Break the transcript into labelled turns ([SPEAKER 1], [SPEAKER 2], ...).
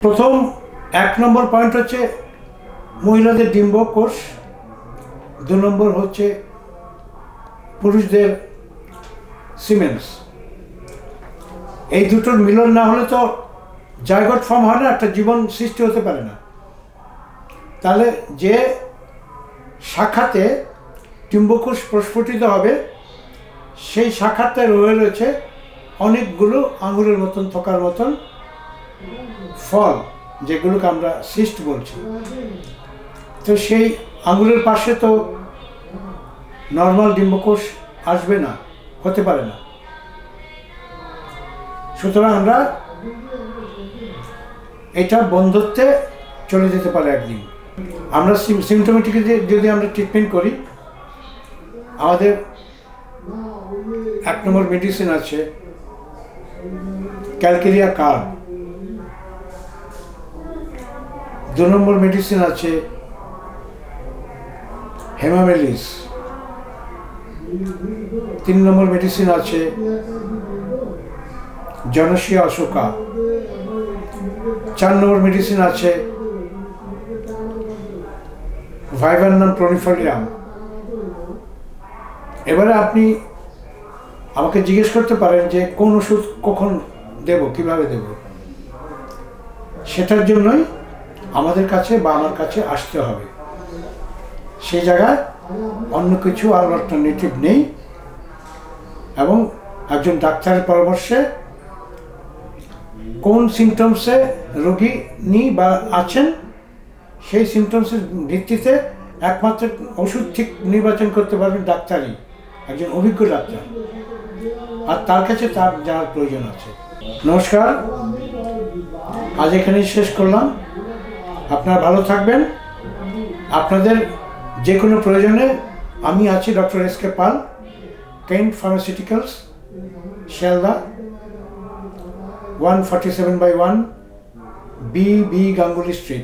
[SPEAKER 1] প্রথম 1 নম্বর পয়েন্ট হচ্ছে মহিলাদের ডিম্বকোষ, 2 নম্বর হচ্ছে পুরুষদের সিমেন্স। এই দুটোর মিলন না হলে তো জাইগোট ফর্ম হয় না, একটা জীবন সৃষ্টি হতে পারে না। তাহলে যে শাখাতে ডিম্বকোষ প্রস্ফুটিত হবে সেই শাখাতে রয়েছে অনেকগুলো আঙুরের মতন থোকার মতন ফল, যেগুলোকে আমরা সিস্ট বলছি। তো সেই আঙুরের পাশে তো নর্মাল ডিম্বকোষ আসবে না, হতে পারে না। সুতরাং আমরা এটা বন্ধত্বে চলে যেতে পারে একদিন। আমরা সিমটোমেটিক যদি আমরা ট্রিটমেন্ট করি, আমাদের 1 নম্বর মেডিসিন আছে ক্যালকেরিয়া কার্ব, 2 নম্বর মেডিসিন আছে হেমামেলিস, 3 নম্বর মেডিসিন আছে জনসিয়া অশোকা, 4 নম্বর মেডিসিন আছে ভাইভারনাম প্রনিফোলিয়াম। এবারে আপনি আমাকে জিজ্ঞেস করতে পারেন যে কোন ওষুধ কখন দেব, কিভাবে দেব। সেটার জন্যই আমাদের কাছে বা আমার কাছে আসতে হবে। সেই জায়গায় অন্য কিছু আর অল্টারনেটিভ নেই, এবং একজন ডাক্তারের পরামর্শে কোন সিমটমসে রোগী বা আছেন সেই সিমটমসের ভিত্তিতে একমাত্র ওষুধ ঠিক নির্বাচন করতে পারবেন ডাক্তারই, একজন অভিজ্ঞ ডাক্তার, আর তার কাছে তার যাওয়ার প্রয়োজন আছে। নমস্কার, আজ এখানেই শেষ করলাম। আপনারা ভালো থাকবেন। আপনাদের যে কোনো প্রয়োজনে আমি আছি, doctor S K. Pal, Kent pharmaceuticals, Sealdah, 147/1 B Ganguly street.